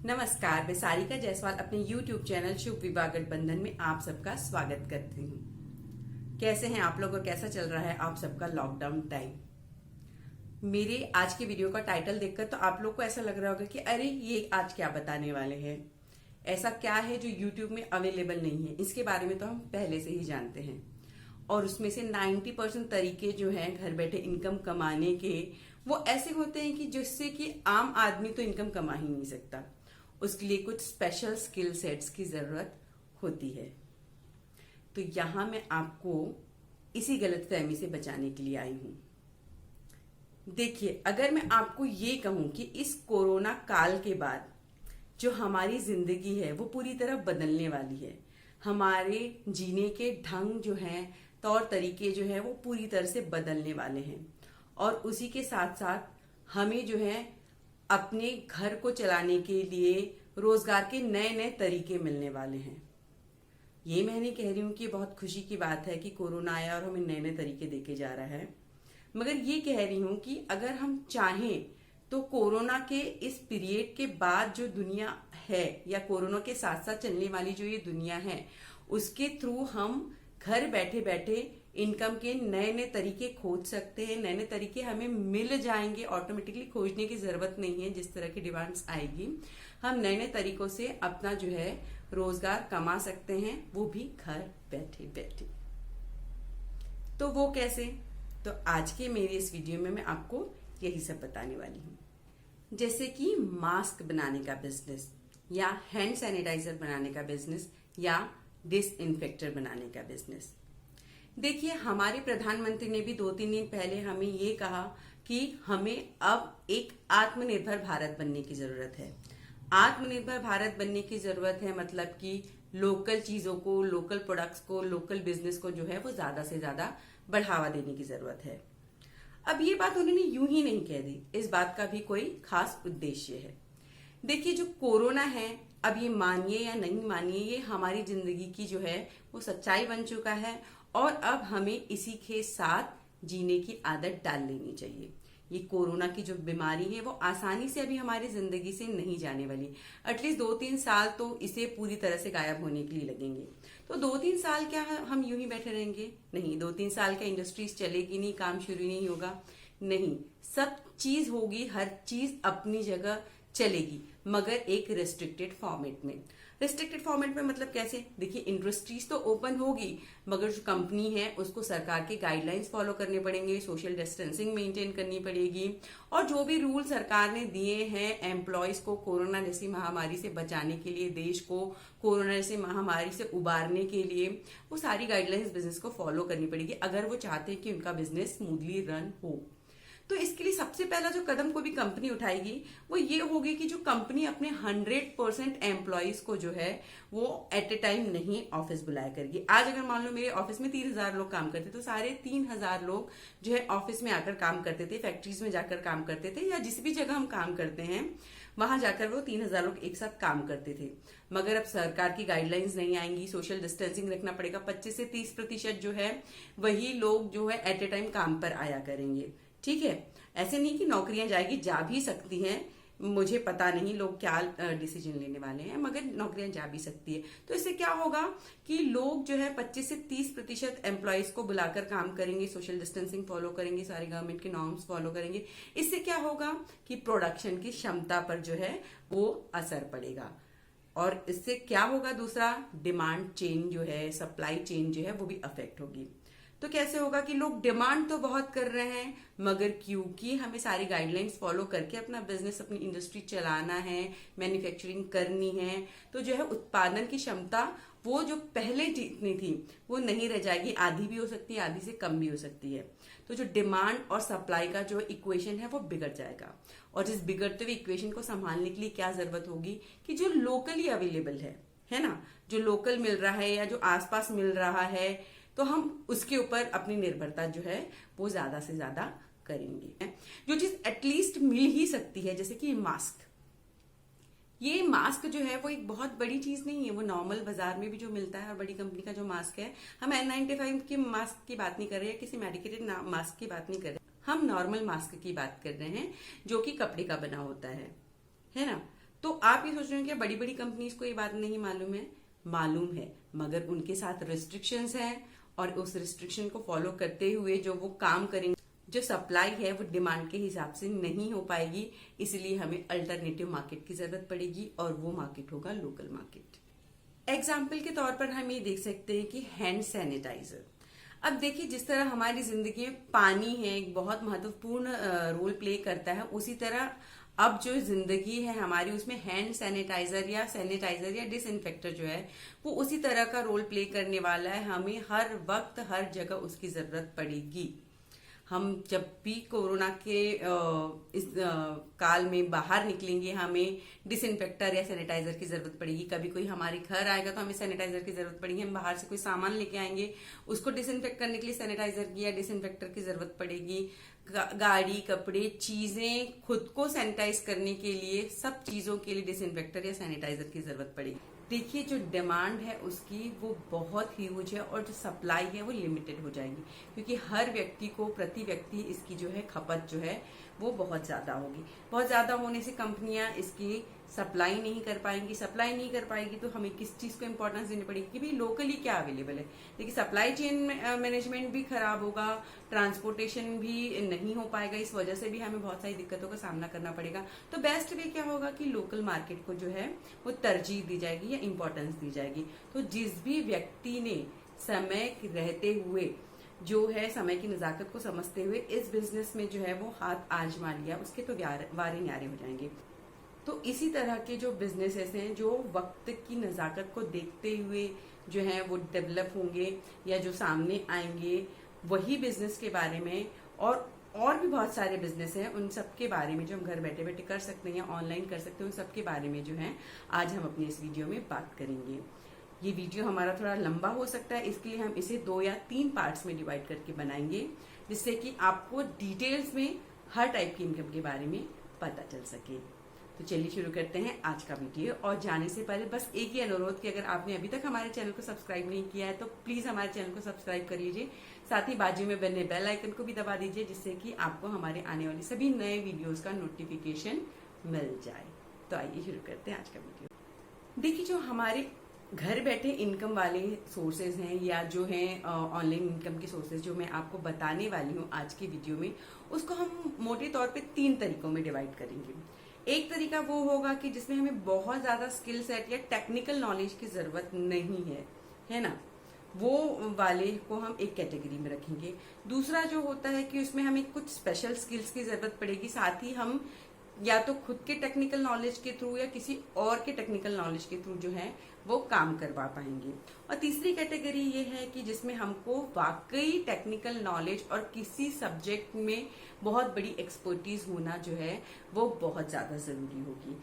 नमस्कार, मैं सारिका जायसवाल अपने YouTube चैनल शुभ विवाह गठबंधन में आप सबका स्वागत करती हूँ। कैसे हैं आप लोग और कैसा चल रहा है आप सबका लॉकडाउन टाइम। मेरे आज की वीडियो का टाइटल देखकर तो आप लोग को ऐसा लग रहा होगा कि अरे ये आज क्या बताने वाले हैं, ऐसा क्या है जो YouTube में अवेलेबल नहीं है। इसके बारे में तो हम पहले से ही जानते हैं और उसमें से 90% तरीके जो हैं घर बैठे इनकम कमाने के वो ऐसे होते हैं कि जिससे कि आम आदमी तो इनकम कमा ही नहीं सकता। उसके लिए कुछ स्पेशल स्किल सेट्स की जरूरत होती है। तो यहां मैं आपको इसी गलतफहमी से बचाने के लिए आई हूं। देखिए, अगर मैं आपको ये कहूं कि इस कोरोना काल के बाद जो हमारी जिंदगी है वो पूरी तरह बदलने वाली है, हमारे जीने के ढंग जो हैं, तौर तरीके जो है वो पूरी तरह से बदलने वाले हैं और उसी के साथ साथ हमें जो है अपने घर को चलाने के लिए रोजगार के नए नए तरीके मिलने वाले हैं। ये मैं नहीं कह रही हूं कि बहुत खुशी की बात है कि कोरोना आया और हमें नए नए तरीके देके जा रहा है, मगर ये कह रही हूं कि अगर हम चाहें तो कोरोना के इस पीरियड के बाद जो दुनिया है या कोरोना के साथ साथ चलने वाली जो ये दुनिया है उसके थ्रू हम घर बैठे बैठे इनकम के नए नए तरीके खोज सकते हैं। नए नए तरीके हमें मिल जाएंगे, ऑटोमेटिकली खोजने की जरूरत नहीं है। जिस तरह की डिमांड्स आएगी हम नए नए तरीकों से अपना जो है रोजगार कमा सकते हैं, वो भी घर बैठे बैठे। तो वो कैसे? तो आज के मेरी इस वीडियो में मैं आपको यही सब बताने वाली हूँ। जैसे कि मास्क बनाने का बिजनेस या हैंड सैनिटाइजर बनाने का बिजनेस या डिसइंफेक्टर बनाने का बिजनेस। देखिए, हमारे प्रधानमंत्री ने भी 2-3 दिन पहले हमें ये कहा कि हमें अब एक आत्मनिर्भर भारत बनने की जरूरत है। आत्मनिर्भर भारत बनने की जरूरत है मतलब कि लोकल चीजों को, लोकल प्रोडक्ट्स को, लोकल बिजनेस को जो है वो ज्यादा से ज्यादा बढ़ावा देने की जरूरत है। अब ये बात उन्होंने यूं ही नहीं कह दी, इस बात का भी कोई खास उद्देश्य है। देखिए, जो कोरोना है, अब ये मानिए या नहीं मानिए, ये हमारी जिंदगी की जो है वो सच्चाई बन चुका है और अब हमें इसी के साथ जीने की आदत डाल लेनी चाहिए। ये कोरोना की जो बीमारी है वो आसानी से अभी हमारी जिंदगी से नहीं जाने वाली। एटलीस्ट 2-3 साल तो इसे पूरी तरह से गायब होने के लिए लगेंगे। तो 2-3 साल क्या हम यूं ही बैठे रहेंगे? नहीं, 2-3 साल क्या इंडस्ट्रीज चलेगी नहीं, काम शुरू नहीं होगा? नहीं, सब चीज होगी, हर चीज अपनी जगह चलेगी, मगर एक रेस्ट्रिक्टेड फॉर्मेट में। रेस्ट्रिक्टेड फॉर्मेट में मतलब कैसे? देखिए, इंडस्ट्रीज तो ओपन होगी मगर जो कंपनी है उसको सरकार के गाइडलाइंस फॉलो करने पड़ेंगे, सोशल डिस्टेंसिंग मेंटेन करनी पड़ेगी और जो भी रूल सरकार ने दिए हैं एम्प्लॉयज को कोरोना जैसी महामारी से बचाने के लिए, देश को कोरोना जैसी महामारी से उबारने के लिए, वो सारी गाइडलाइंस बिजनेस को फॉलो करनी पड़ेगी अगर वो चाहते हैं कि उनका बिजनेस स्मूथली रन हो। तो इसके लिए सबसे पहला जो कदम कोई भी कंपनी उठाएगी वो ये होगी कि जो कंपनी अपने 100% एम्प्लॉयज को जो है वो एट ए टाइम नहीं ऑफिस बुलाया करेगी। आज अगर मान लो मेरे ऑफिस में 3000 लोग काम करते तो सारे 3000 लोग जो है ऑफिस में आकर काम करते थे, फैक्ट्रीज में जाकर काम करते थे या जिस भी जगह हम काम करते हैं वहां जाकर वो 3000 लोग एक साथ काम करते थे। मगर अब सरकार की गाइडलाइंस नहीं आएंगी, सोशल डिस्टेंसिंग रखना पड़ेगा, 25 से 30% जो है वही लोग जो है एट ए टाइम काम पर आया करेंगे। ठीक है, ऐसे नहीं कि नौकरियां जाएगी, जा भी सकती हैं, मुझे पता नहीं लोग क्या डिसीजन लेने वाले हैं, मगर नौकरियां जा भी सकती है। तो इससे क्या होगा कि लोग जो है 25 से 30% एम्प्लॉयज को बुलाकर काम करेंगे, सोशल डिस्टेंसिंग फॉलो करेंगे, सारे गवर्नमेंट के नॉर्म्स फॉलो करेंगे। इससे क्या होगा कि प्रोडक्शन की क्षमता पर जो है वो असर पड़ेगा और इससे क्या होगा, दूसरा डिमांड चेन जो है, सप्लाई चेन जो है वो भी अफेक्ट होगी। तो कैसे होगा कि लोग डिमांड तो बहुत कर रहे हैं मगर क्योंकि हमें सारी गाइडलाइंस फॉलो करके अपना बिजनेस, अपनी इंडस्ट्री चलाना है, मैन्युफैक्चरिंग करनी है, तो जो है उत्पादन की क्षमता वो जो पहले जितनी थी वो नहीं रह जाएगी, आधी भी हो सकती है, आधी से कम भी हो सकती है। तो जो डिमांड और सप्लाई का जो इक्वेशन है वो बिगड़ जाएगा और जिस बिगड़ते हुए इक्वेशन को संभालने के लिए क्या जरूरत होगी कि जो लोकली अवेलेबल है ना, जो लोकल मिल रहा है या जो आसपास मिल रहा है, तो हम उसके ऊपर अपनी निर्भरता जो है वो ज्यादा से ज्यादा करेंगे। जो चीज एटलीस्ट मिल ही सकती है, जैसे कि मास्क। ये मास्क जो है वो एक बहुत बड़ी चीज नहीं है, वो नॉर्मल बाजार में भी जो मिलता है और बड़ी कंपनी का जो मास्क है, हम N95 के मास्क की बात नहीं कर रहे हैं, किसी मेडिकेटेड मास्क की बात नहीं कर रहे, हम नॉर्मल मास्क की बात कर रहे हैं जो कि कपड़े का बना होता है ना। तो आप ये सोच रहे हो कि बड़ी बड़ी कंपनीज को ये बात नहीं मालूम है, मालूम है, मगर उनके साथ रिस्ट्रिक्शंस हैं और उस रिस्ट्रिक्शन को फॉलो करते हुए जो वो काम करेंगे, जो सप्लाई है वो डिमांड के हिसाब से नहीं हो पाएगी, इसलिए हमें अल्टरनेटिव मार्केट की जरूरत पड़ेगी और वो मार्केट होगा लोकल मार्केट। एग्जाम्पल के तौर पर हम ये देख सकते हैं कि हैंड सैनिटाइजर। अब देखिए, जिस तरह हमारी जिंदगी में पानी है एक बहुत महत्वपूर्ण रोल प्ले करता है, उसी तरह अब जो जिंदगी है हमारी उसमें हैंड सैनिटाइजर या डिसइंफेक्टर जो है वो उसी तरह का रोल प्ले करने वाला है। हमें हर वक्त हर जगह उसकी जरूरत पड़ेगी। हम जब भी कोरोना के इस काल में बाहर निकलेंगे, हमें डिसइंफेक्टर या सैनिटाइजर की जरूरत पड़ेगी। कभी कोई हमारे घर आएगा तो हमें सैनिटाइजर की जरूरत पड़ेगी। हम बाहर से कोई सामान लेके आएंगे, उसको डिसइंफेक्ट करने के लिए सैनिटाइजर की या डिसइंफेक्टर की जरूरत पड़ेगी। गाड़ी, कपड़े, चीजें खुद को सैनिटाइज करने के लिए, सब चीजों के लिए डिसइंफेक्टर या सैनिटाइजर की जरूरत पड़ेगी। देखिए, जो डिमांड है उसकी वो बहुत ह्यूज है और जो सप्लाई है वो लिमिटेड हो जाएगी, क्योंकि हर व्यक्ति को प्रति व्यक्ति इसकी जो है खपत जो है वो बहुत ज्यादा होगी। बहुत ज्यादा होने से कंपनियां इसकी सप्लाई नहीं कर पाएंगी। सप्लाई नहीं कर पाएगी तो हमें किस चीज को इंपॉर्टेंस देनी पड़ेगी कि भाई लोकली क्या अवेलेबल है। देखिए, सप्लाई चेन मैनेजमेंट भी खराब होगा, ट्रांसपोर्टेशन भी नहीं हो पाएगा, इस वजह से भी हमें बहुत सारी दिक्कतों का सामना करना पड़ेगा। तो बेस्ट वे क्या होगा कि लोकल मार्केट को जो है वो तरजीह दी जाएगी या इंपॉर्टेंस दी जाएगी। तो जिस भी व्यक्ति ने समय रहते हुए जो है समय की नजाकत को समझते हुए इस बिजनेस में जो है वो हाथ आजमा लिया, उसके तो वारे न्यारे हो जाएंगे। तो इसी तरह के जो बिजनेसेस हैं जो वक्त की नजाकत को देखते हुए जो है वो डेवलप होंगे या जो सामने आएंगे, वही बिजनेस के बारे में और भी बहुत सारे बिजनेस हैं, उन सब के बारे में जो हम घर बैठे बैठे कर सकते हैं या ऑनलाइन कर सकते हैं, उन सब के बारे में जो है आज हम अपनी इस वीडियो में बात करेंगे। ये वीडियो हमारा थोड़ा लंबा हो सकता है, इसके लिए हम इसे 2 या 3 पार्ट्स में डिवाइड करके बनाएंगे, जिससे कि आपको डिटेल्स में हर टाइप की इनकम के बारे में पता चल सके। तो चलिए शुरू करते हैं आज का वीडियो। और जाने से पहले बस एक ही अनुरोध कि अगर आपने अभी तक हमारे चैनल को सब्सक्राइब नहीं किया है तो प्लीज हमारे चैनल को सब्सक्राइब कर लीजिए, साथ ही बाजू में बने बेल आइकन को भी दबा दीजिए, जिससे कि आपको हमारे आने वाले सभी नए वीडियोस का नोटिफिकेशन मिल जाए। तो आइए शुरू करते हैं आज का वीडियो। देखिए, जो हमारे घर बैठे इनकम वाले सोर्सेज हैं या जो हैं ऑनलाइन इनकम के सोर्सेज जो मैं आपको बताने वाली हूँ आज की वीडियो में, उसको हम मोटे तौर पे 3 तरीकों में डिवाइड करेंगे। एक तरीका वो होगा कि जिसमें हमें बहुत ज्यादा स्किल सेट या टेक्निकल नॉलेज की जरूरत नहीं है ना, वो वाले को हम एक कैटेगरी में रखेंगे। दूसरा जो होता है कि उसमें हमें कुछ स्पेशल स्किल्स की जरूरत पड़ेगी, साथ ही हम या तो खुद के टेक्निकल नॉलेज के थ्रू या किसी और के टेक्निकल नॉलेज के थ्रू जो है वो काम करवा पाएंगे। और तीसरी कैटेगरी ये है कि जिसमें हमको वाकई टेक्निकल नॉलेज और किसी सब्जेक्ट में बहुत बड़ी एक्सपर्टीज होना जो है वो बहुत ज्यादा जरूरी होगी।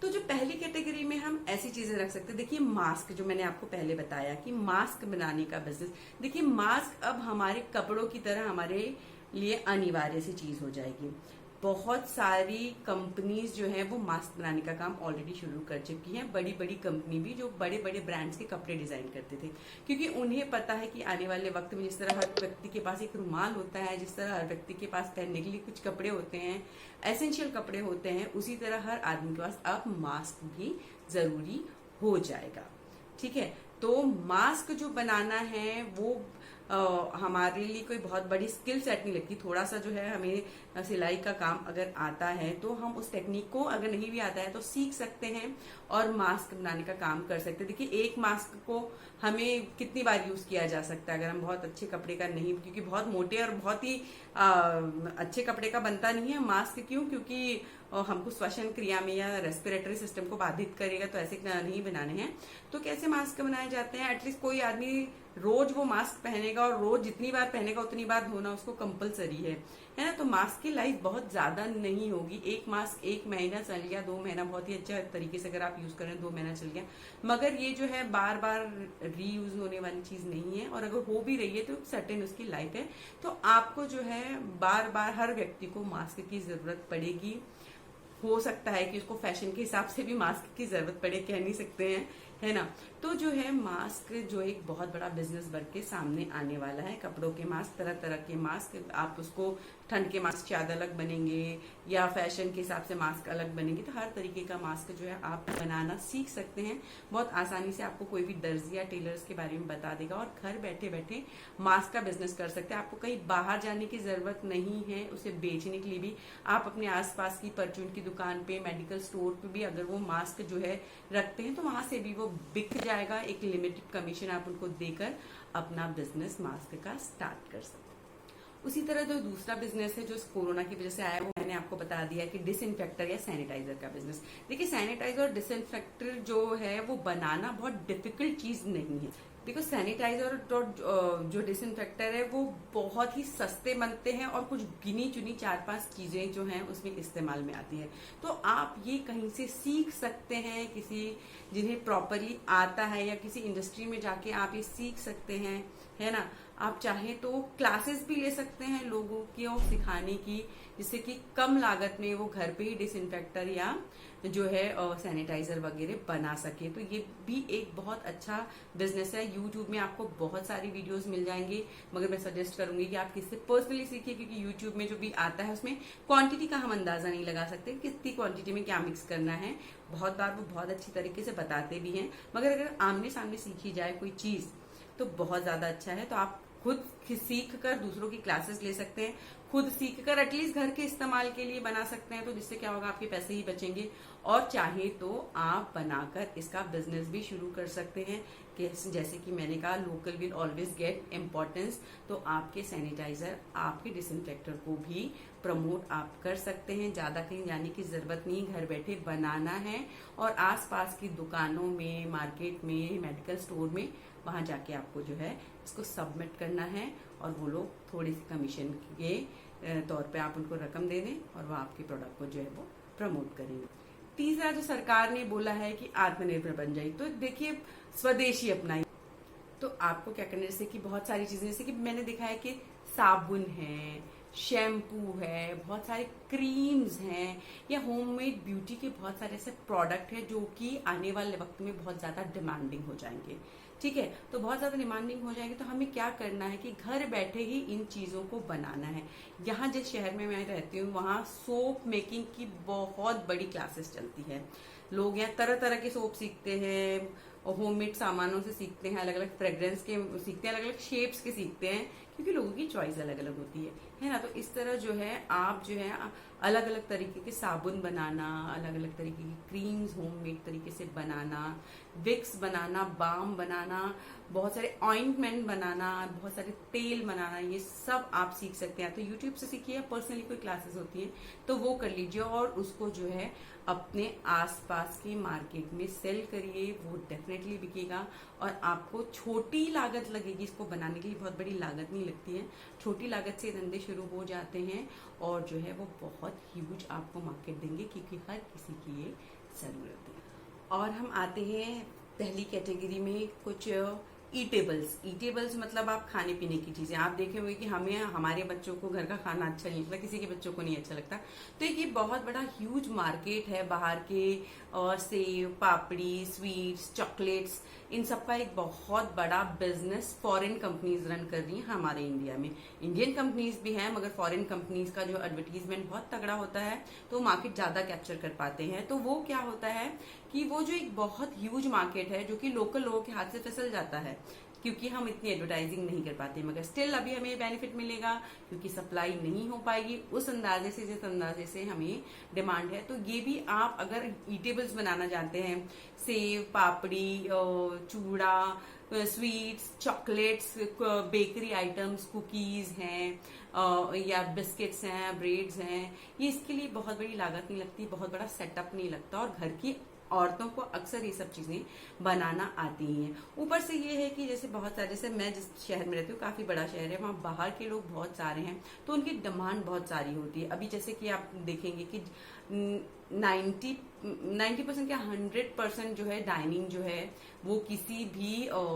तो जो पहली कैटेगरी में हम ऐसी चीजें रख सकते हैं, देखिए मास्क, जो मैंने आपको पहले बताया कि मास्क बनाने का बिजनेस, देखिए मास्क अब हमारे कपड़ों की तरह हमारे लिए अनिवार्य सी चीज हो जाएगी। बहुत सारी कंपनीज जो है वो मास्क बनाने का काम ऑलरेडी शुरू कर चुकी हैं। बड़ी बड़ी कंपनी भी जो बड़े बड़े ब्रांड्स के कपड़े डिजाइन करते थे, क्योंकि उन्हें पता है कि आने वाले वक्त में जिस तरह हर व्यक्ति के पास एक रुमाल होता है, जिस तरह हर व्यक्ति के पास पहनने के लिए कुछ कपड़े होते हैं, एसेंशियल कपड़े होते हैं, उसी तरह हर आदमी के पास अब मास्क भी जरूरी हो जाएगा। ठीक है, तो मास्क जो बनाना है वो हमारे लिए कोई बहुत बड़ी स्किल सेट नहीं लगती। थोड़ा सा जो है हमें सिलाई का काम अगर आता है तो हम उस टेक्निक को, अगर नहीं भी आता है तो सीख सकते हैं और मास्क बनाने का काम कर सकते हैं। देखिए, एक मास्क को हमें कितनी बार यूज किया जा सकता है अगर हम बहुत अच्छे कपड़े का नहीं, क्योंकि बहुत मोटे और बहुत ही अच्छे कपड़े का बनता नहीं है मास्क। क्यों? क्योंकि हमको श्वसन क्रिया में या रेस्पिरेटरी सिस्टम को बाधित करेगा, तो ऐसे नहीं बनाने हैं। तो कैसे मास्क बनाए जाते हैं? एटलीस्ट कोई आदमी रोज वो मास्क पहनेगा और रोज जितनी बार पहनेगा उतनी बार धोना उसको कंपलसरी है ना। तो मास्क की लाइफ बहुत ज्यादा नहीं होगी। एक मास्क 1 महीना चल गया, 2 महीना बहुत ही अच्छा तरीके से अगर आप यूज करें 2 महीना चल गया, मगर ये जो है बार बार रीयूज होने वाली चीज नहीं है। और अगर हो भी रही है तो सर्टेन उसकी लाइफ है। तो आपको जो है बार बार हर व्यक्ति को मास्क की जरूरत पड़ेगी। हो सकता है कि उसको फैशन के हिसाब से भी मास्क की जरूरत पड़े, कह नहीं सकते हैं, है ना। तो जो है मास्क जो एक बहुत बड़ा बिजनेस बन के सामने आने वाला है। कपड़ों के मास्क, तरह तरह के मास्क, आप उसको ठंड के मास्क ज्यादा अलग बनेंगे या फैशन के हिसाब से मास्क अलग बनेंगे। तो हर तरीके का मास्क जो है आप बनाना सीख सकते हैं। बहुत आसानी से आपको कोई भी दर्जी या टेलर्स के बारे में बता देगा और घर बैठे बैठे मास्क का बिजनेस कर सकते हैं। आपको कहीं बाहर जाने की जरूरत नहीं है। उसे बेचने के लिए भी आप अपने आसपास की परचून की दुकान पे, मेडिकल स्टोर पे भी अगर वो मास्क जो है रखते हैं तो वहां से भी वो बिक जाएगा। एक लिमिटेड कमीशन आप उनको देकर अपना बिजनेस मास्क का स्टार्ट कर सकते हैं। उसी तरह जो दूसरा बिजनेस है जो कोरोना की वजह से आया, वो मैंने आपको बता दिया कि डिसइंफेक्टर या सैनिटाइजर का बिजनेस। देखिए, सैनिटाइजर और डिसइंफेक्टर जो है वो बनाना बहुत डिफिकल्ट चीज नहीं है। देखो, सैनिटाइजर और जो डिसइंफेक्टर है वो बहुत ही सस्ते बनते हैं और कुछ गिनी चुनी 4-5 चीजें जो हैं उसमें इस्तेमाल में आती है। तो आप ये कहीं से सीख सकते हैं, किसी जिन्हें प्रॉपरली आता है या किसी इंडस्ट्री में जाके आप ये सीख सकते हैं, है ना। आप चाहें तो क्लासेस भी ले सकते हैं लोगों की और सिखाने की, जिससे कि कम लागत में वो घर पे ही डिसइंफेक्टर या जो है सैनिटाइजर वगैरह बना सके। तो ये भी एक बहुत अच्छा बिजनेस है। यूट्यूब में आपको बहुत सारी वीडियोस मिल जाएंगे, मगर मैं सजेस्ट करूंगी कि आप किससे पर्सनली सीखिए, क्योंकि यूट्यूब में जो भी आता है उसमें क्वांटिटी का हम अंदाजा नहीं लगा सकते कितनी क्वांटिटी में क्या मिक्स करना है। बहुत बार वो बहुत अच्छी तरीके से बताते भी हैं, मगर अगर आमने सामने सीखी जाए कोई चीज तो बहुत ज्यादा अच्छा है। तो आप खुद सीख कर दूसरों की क्लासेस ले सकते हैं, खुद सीख कर एटलीस्ट घर के इस्तेमाल के लिए बना सकते हैं। तो जिससे क्या होगा, आपके पैसे ही बचेंगे और चाहे तो आप बनाकर इसका बिजनेस भी शुरू कर सकते हैं। जैसे कि मैंने कहा, local will always get importance. तो आपके सैनिटाइजर, आपके डिसइंफेक्टर को भी प्रमोट आप कर सकते हैं। ज्यादा कहीं जाने की जरूरत नहीं, घर बैठे बनाना है और आसपास की दुकानों में, मार्केट में, मेडिकल स्टोर में वहां जाके आपको जो है इसको सबमिट करना है और वो लोग थोड़ी सी कमीशन के तौर पे आप उनको रकम दे दें और वो आपके प्रोडक्ट को जो है वो प्रमोट करेंगे। तीसरा जो सरकार ने बोला है कि आत्मनिर्भर बन जाए, तो देखिए स्वदेशी अपनाइए। तो आपको क्या करना है, जैसे कि बहुत सारी चीजें, जैसे कि मैंने देखा है कि साबुन है, शैम्पू है, बहुत सारे क्रीम्स हैं या होममेड ब्यूटी के बहुत सारे ऐसे प्रोडक्ट हैं जो कि आने वाले वक्त में बहुत ज्यादा डिमांडिंग हो जाएंगे। ठीक है, तो बहुत ज्यादा डिमांडिंग हो जाएंगे तो हमें क्या करना है कि घर बैठे ही इन चीजों को बनाना है। यहाँ जिस शहर में मैं रहती हूँ वहाँ सोप मेकिंग की बहुत बड़ी क्लासेस चलती है। लोग यहाँ तरह तरह के सोप सीखते हैं और होममेड सामानों से सीखते हैं, अलग अलग फ्रेग्रेंस के सीखते हैं, अलग अलग शेप्स के सीखते हैं, क्योंकि लोगों की चॉइस अलग अलग होती है ना। तो इस तरह जो है आप जो है अलग अलग तरीके के साबुन बनाना, अलग अलग तरीके की क्रीम्स होममेड तरीके से बनाना, विक्स बनाना, बाम बनाना, बहुत सारे ऑइंटमेंट बनाना, बहुत सारे तेल बनाना, ये सब आप सीख सकते हैं। तो यूट्यूब से सीखिए या पर्सनली कोई क्लासेस होती है तो वो कर लीजिए और उसको जो है अपने आसपास के मार्केट में सेल करिए। वो डेफिनेटली बिकेगा और आपको छोटी लागत लगेगी। इसको बनाने के लिए बहुत बड़ी लागत नहीं लगती है, छोटी लागत से धंधे शुरू हो जाते हैं और जो है वो बहुत ह्यूज आपको मार्केट देंगे, क्योंकि हर किसी की ये जरूरत है। और हम आते हैं पहली कैटेगरी में, कुछ ईटेबल्स मतलब आप खाने पीने की चीजें। आप देखे होंगे कि हमें, हमारे बच्चों को घर का खाना अच्छा नहीं लगता, किसी के बच्चों को नहीं अच्छा लगता। तो एक ये बहुत बड़ा ह्यूज मार्केट है बाहर के, और सेव, पापड़ी, स्वीट्स, चॉकलेट्स, इन सब का एक बहुत बड़ा बिजनेस फॉरेन कंपनीज रन कर रही हैं हमारे इंडिया में। इंडियन कंपनीज भी हैं, मगर फॉरेन कंपनीज का जो एडवर्टीजमेंट बहुत तगड़ा होता है तो मार्केट ज्यादा कैप्चर कर पाते हैं। तो वो क्या होता है कि वो जो एक बहुत ह्यूज मार्केट है जो कि लोकल लोगों के हाथ से फिसल जाता है, क्योंकि हम इतनी एडवर्टाइजिंग नहीं कर पाते, मगर स्टिल अभी हमें बेनिफिट मिलेगा क्योंकि सप्लाई नहीं हो पाएगी उस अंदाजे से जिस अंदाजे से हमें डिमांड है। तो ये भी आप अगर ईटेबल्स बनाना जानते हैं, सेव, पापड़ी, चूड़ा, sweets, chocolates, bakery items, cookies हैं या बिस्किट्स हैं, ब्रेड्स हैं, ये इसके लिए बहुत बड़ी लागत नहीं लगती, बहुत बड़ा सेटअप नहीं लगता और घर की औरतों को अक्सर ये सब चीजें बनाना आती ही हैं। ऊपर से ये है कि जैसे बहुत सारे, जैसे मैं जिस शहर में रहती हूँ काफी बड़ा शहर है, वहाँ बाहर के लोग बहुत सारे हैं तो उनकी डिमांड बहुत सारी होती है। अभी जैसे कि आप देखेंगे कि 90% या 100% जो है डाइनिंग जो है वो किसी भी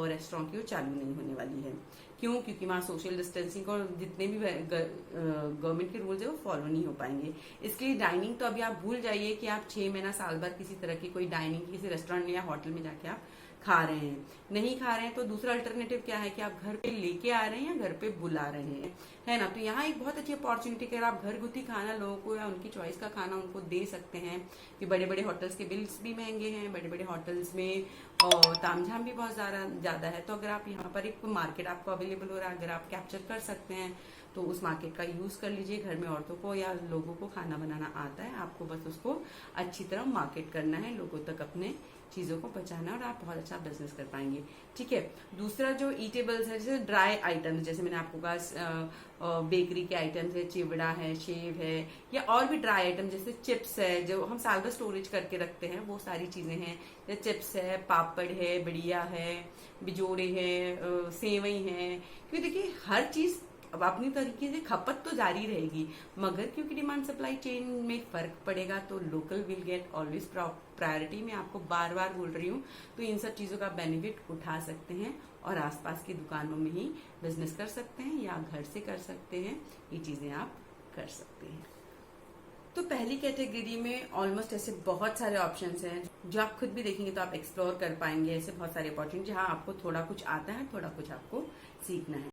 रेस्टोरेंट की वो चालू नहीं होने वाली है। क्यों? क्योंकि वहाँ सोशल डिस्टेंसिंग और जितने भी गवर्नमेंट के रूल्स है वो फॉलो नहीं हो पाएंगे। इसके लिए डाइनिंग तो अभी आप भूल जाइए कि आप 6 महीना साल भर किसी तरह की कोई डाइनिंग किसी रेस्टोरेंट या होटल में जाके आप खा रहे हैं। नहीं खा रहे हैं तो दूसरा अल्टरनेटिव क्या है कि आप घर पे लेके आ रहे हैं या घर पे बुला रहे हैं, है ना। तो यहाँ एक बहुत अच्छी अपॉर्चुनिटी है, आप घर गुथी खाना लोगों को या उनकी चॉइस का खाना उनको दे सकते हैं। कि बड़े बड़े होटल्स के बिल्स भी महंगे हैं, बड़े बड़े होटल्स में और तामझाम भी बहुत ज्यादा है। तो अगर आप यहाँ पर एक मार्केट आपको अवेलेबल हो रहा है, अगर आप कैप्चर कर सकते हैं तो उस मार्केट का यूज कर लीजिए। घर में औरतों को या लोगों को खाना बनाना आता है, आपको बस उसको अच्छी तरह मार्केट करना है, लोगों तक अपने चीजों को पहुंचाना है और आप बहुत अच्छा बिजनेस कर पाएंगे। ठीक है। दूसरा जो ईटेबल्स है, जैसे ड्राई आइटम्स, जैसे मैंने आपको कहा बेकरी के आइटम्स है, चिवड़ा है, शेव है, या और भी ड्राई आइटम जैसे चिप्स है जो हम साल भर स्टोरेज करके रखते हैं, वो सारी चीजें हैं। जैसे चिप्स है, पापड़ है, बढ़िया है, बिजोड़े है, सेवई है। क्योंकि देखिए हर चीज अब अपनी तरीके से खपत तो जारी रहेगी, मगर क्योंकि डिमांड सप्लाई चेन में फर्क पड़ेगा तो local will get always priority. मैं आपको बार बार बोल रही हूँ। तो इन सब चीजों का बेनिफिट उठा सकते हैं और आसपास की दुकानों में ही बिजनेस कर सकते हैं या घर से कर सकते हैं, ये चीजें आप कर सकते हैं। तो पहली कैटेगरी में ऑलमोस्ट ऐसे बहुत सारे ऑप्शंस हैं जो आप खुद भी देखेंगे तो आप एक्सप्लोर कर पाएंगे। ऐसे बहुत सारे अपॉर्चुनिटी जहाँ आपको थोड़ा कुछ आता है, थोड़ा कुछ आपको सीखना है।